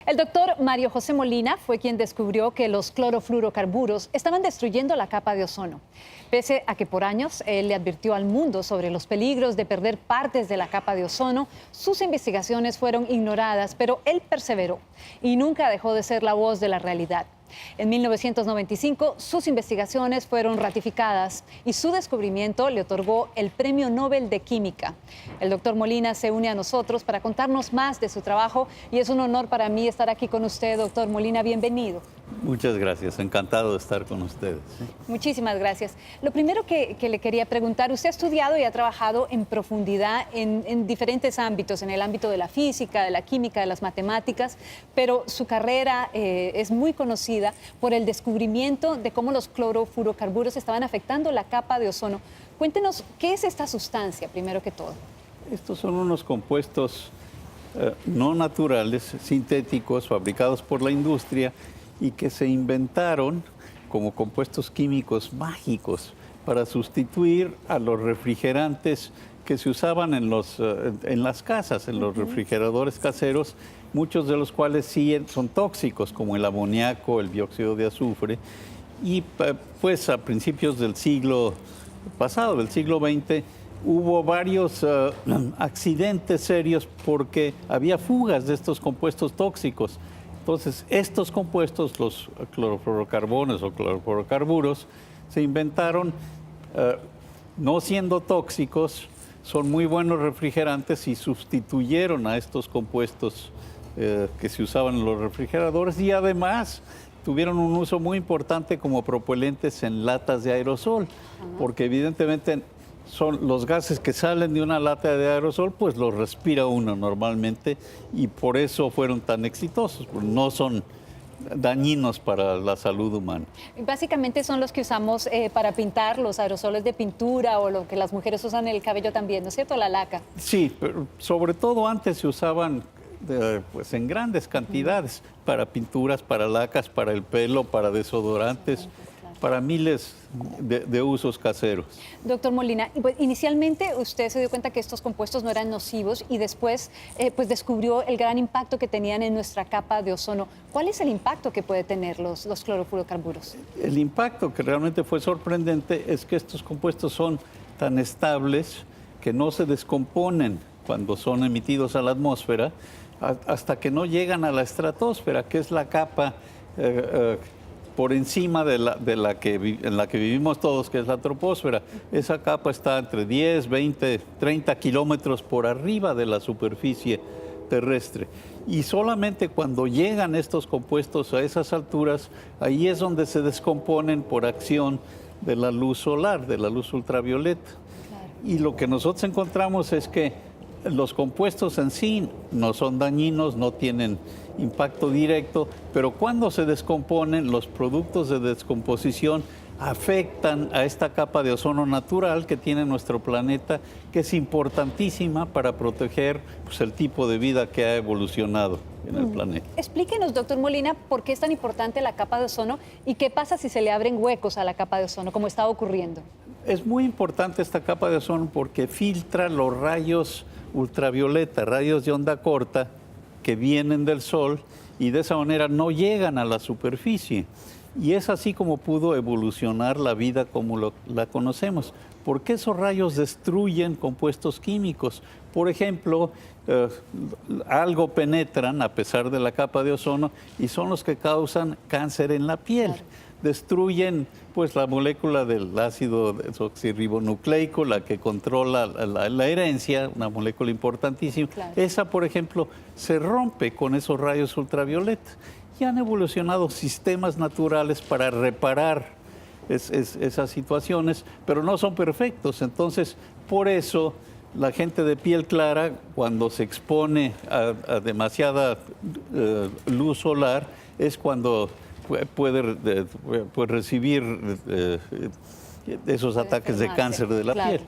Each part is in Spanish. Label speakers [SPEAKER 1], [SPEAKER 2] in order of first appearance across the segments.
[SPEAKER 1] El doctor Mario José Molina fue quien descubrió que los clorofluorocarburos estaban destruyendo la capa de ozono. Pese a que por años él le advirtió al mundo sobre los peligros de perder partes de la capa de ozono, sus investigaciones fueron ignoradas, pero él perseveró y nunca dejó de ser la voz de la realidad. En 1995, sus investigaciones fueron ratificadas y su descubrimiento le otorgó el Premio Nobel de Química. El doctor Molina se une a nosotros para contarnos más de su trabajo y es un honor para mí estar aquí con usted, doctor Molina. Bienvenido.
[SPEAKER 2] Muchas gracias, encantado de estar con ustedes.
[SPEAKER 1] Muchísimas gracias. Lo primero que le quería preguntar, usted ha estudiado y ha trabajado en profundidad en diferentes ámbitos, en el ámbito de la física, de la química, de las matemáticas, pero su carrera es muy conocida por el descubrimiento de cómo los clorofluorocarburos estaban afectando la capa de ozono. Cuéntenos, ¿qué es esta sustancia, primero que todo?
[SPEAKER 2] Estos son unos compuestos no naturales, sintéticos, fabricados por la industria y que se inventaron como compuestos químicos mágicos para sustituir a los refrigerantes que se usaban en las casas, en los refrigeradores caseros, muchos de los cuales sí son tóxicos, como el amoníaco, el dióxido de azufre. Y pues a principios del siglo pasado, del siglo XX, hubo varios accidentes serios porque había fugas de estos compuestos tóxicos. Entonces, estos compuestos, los clorofluorocarbonos o clorofluorocarburos, se inventaron no siendo tóxicos, son muy buenos refrigerantes y sustituyeron a estos compuestos que se usaban en los refrigeradores y además tuvieron un uso muy importante como propelentes en latas de aerosol, porque evidentemente son los gases que salen de una lata de aerosol, pues los respira uno normalmente y por eso fueron tan exitosos, no son dañinos para la salud humana.
[SPEAKER 1] Básicamente son los que usamos para pintar, los aerosoles de pintura o lo que las mujeres usan en el cabello también, ¿no es cierto? La laca.
[SPEAKER 2] Sí, pero sobre todo antes se usaban pues en grandes cantidades para pinturas, para lacas, para el pelo, para desodorantes, para miles de usos caseros.
[SPEAKER 1] Doctor Molina, pues, inicialmente usted se dio cuenta que estos compuestos no eran nocivos y después pues descubrió el gran impacto que tenían en nuestra capa de ozono. ¿Cuál es el impacto que puede tener los clorofluorocarburos?
[SPEAKER 2] El impacto que realmente fue sorprendente es que estos compuestos son tan estables que no se descomponen cuando son emitidos a la atmósfera hasta que no llegan a la estratosfera, que es la capa por encima en la que vivimos todos, que es la troposfera. Esa capa está entre 10, 20, 30 kilómetros por arriba de la superficie terrestre. Y solamente cuando llegan estos compuestos a esas alturas, ahí es donde se descomponen por acción de la luz solar, de la luz ultravioleta. Claro. Y lo que nosotros encontramos es que los compuestos en sí no son dañinos, no tienen impacto directo, pero cuando se descomponen, los productos de descomposición afectan a esta capa de ozono natural que tiene nuestro planeta, que es importantísima para proteger pues, el tipo de vida que ha evolucionado en el planeta.
[SPEAKER 1] Explíquenos, doctor Molina, por qué es tan importante la capa de ozono y qué pasa si se le abren huecos a la capa de ozono, como está ocurriendo.
[SPEAKER 2] Es muy importante esta capa de ozono porque filtra los rayos ultravioleta, rayos de onda corta que vienen del sol y de esa manera no llegan a la superficie. Y es así como pudo evolucionar la vida como la conocemos, porque esos rayos destruyen compuestos químicos. Por ejemplo, algo penetran a pesar de la capa de ozono y son los que causan cáncer en la piel. Claro. Destruyen pues la molécula del ácido desoxirribonucleico, la que controla la herencia, una molécula importantísima. Claro. Esa, por ejemplo, se rompe con esos rayos ultravioleta. Y han evolucionado sistemas naturales para reparar esas situaciones, pero no son perfectos. Entonces, por eso la gente de piel clara, cuando se expone a demasiada luz solar, es cuando puede recibir esos ataques de cáncer de la piel.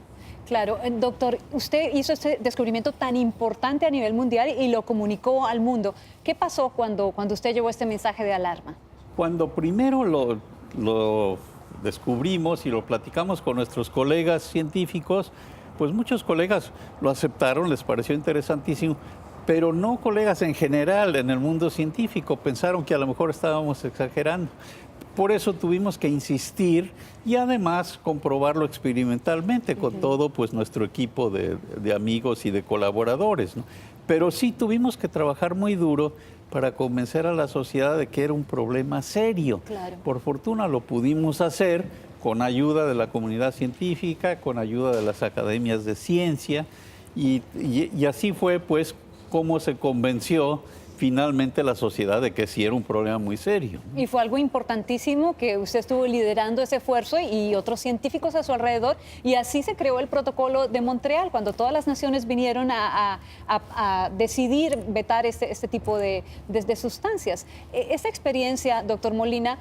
[SPEAKER 1] Claro, doctor, usted hizo este descubrimiento tan importante a nivel mundial y lo comunicó al mundo. ¿Qué pasó cuando usted llevó este mensaje de alarma?
[SPEAKER 2] Cuando primero lo descubrimos y lo platicamos con nuestros colegas científicos, pues muchos colegas lo aceptaron, les pareció interesantísimo, pero no colegas en general en el mundo científico pensaron que a lo mejor estábamos exagerando. Por eso tuvimos que insistir y además comprobarlo experimentalmente con todo pues, nuestro equipo de amigos y de colaboradores, ¿no? Pero sí tuvimos que trabajar muy duro para convencer a la sociedad de que era un problema serio.
[SPEAKER 1] Claro.
[SPEAKER 2] Por fortuna lo pudimos hacer con ayuda de la comunidad científica, con ayuda de las academias de ciencia, y así fue pues como se convenció finalmente la sociedad de que sí era un problema muy serio.
[SPEAKER 1] Y fue algo importantísimo que usted estuvo liderando ese esfuerzo y otros científicos a su alrededor, y así se creó el protocolo de Montreal, cuando todas las naciones vinieron a decidir vetar este tipo de sustancias. Esta experiencia, doctor Molina,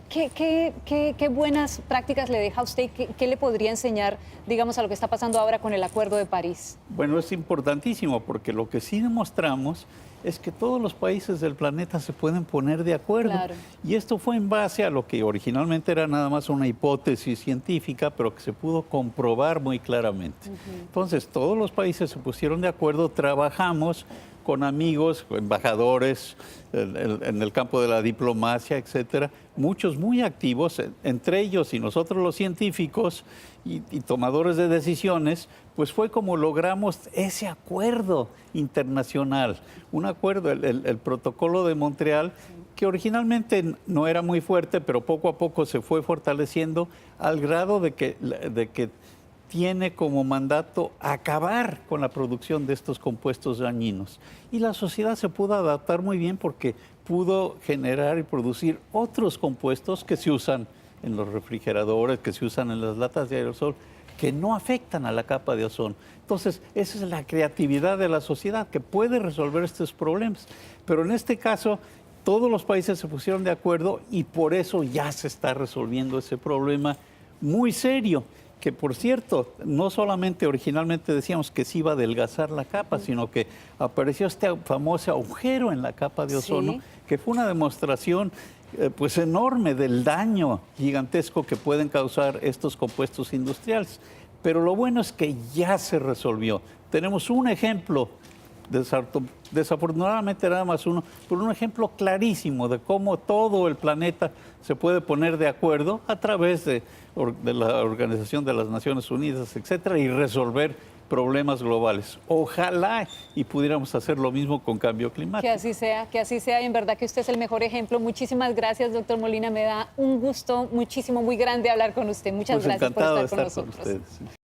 [SPEAKER 1] ¿qué buenas prácticas le deja a usted? ¿Qué le podría enseñar, digamos, a lo que está pasando ahora con el Acuerdo de París?
[SPEAKER 2] Bueno, es importantísimo porque lo que sí demostramos es que todos los países del planeta se pueden poner de acuerdo.
[SPEAKER 1] Claro.
[SPEAKER 2] Y esto fue en base a lo que originalmente era nada más una hipótesis científica, pero que se pudo comprobar muy claramente. Entonces, todos los países se pusieron de acuerdo, trabajamos con amigos, embajadores en el campo de la diplomacia, etcétera, muchos muy activos, entre ellos y nosotros los científicos y tomadores de decisiones, pues fue como logramos ese acuerdo internacional, un acuerdo, el protocolo de Montreal, que originalmente no era muy fuerte, pero poco a poco se fue fortaleciendo al grado de que tiene como mandato acabar con la producción de estos compuestos dañinos. Y la sociedad se pudo adaptar muy bien porque pudo generar y producir otros compuestos que se usan en los refrigeradores, que se usan en las latas de aerosol, que no afectan a la capa de ozono. Entonces, esa es la creatividad de la sociedad, que puede resolver estos problemas. Pero en este caso, todos los países se pusieron de acuerdo y por eso ya se está resolviendo ese problema muy serio, que por cierto, no solamente originalmente decíamos que se iba a adelgazar la capa, sino que apareció este famoso agujero en la capa de ozono,
[SPEAKER 1] Sí.
[SPEAKER 2] que fue una demostración pues enorme del daño gigantesco que pueden causar estos compuestos industriales. Pero lo bueno es que ya se resolvió. Tenemos un ejemplo, desafortunadamente nada más uno, pero un ejemplo clarísimo de cómo todo el planeta se puede poner de acuerdo a través de la Organización de las Naciones Unidas, etcétera, y resolver problemas globales. Ojalá y pudiéramos hacer lo mismo con cambio climático.
[SPEAKER 1] Que así sea, y en verdad que usted es el mejor ejemplo. Muchísimas gracias, doctor Molina. Me da un gusto muchísimo, muy grande hablar con usted. Muchas
[SPEAKER 2] Pues
[SPEAKER 1] gracias por
[SPEAKER 2] encantado
[SPEAKER 1] estar
[SPEAKER 2] de
[SPEAKER 1] con
[SPEAKER 2] estar
[SPEAKER 1] nosotros.
[SPEAKER 2] con ustedes.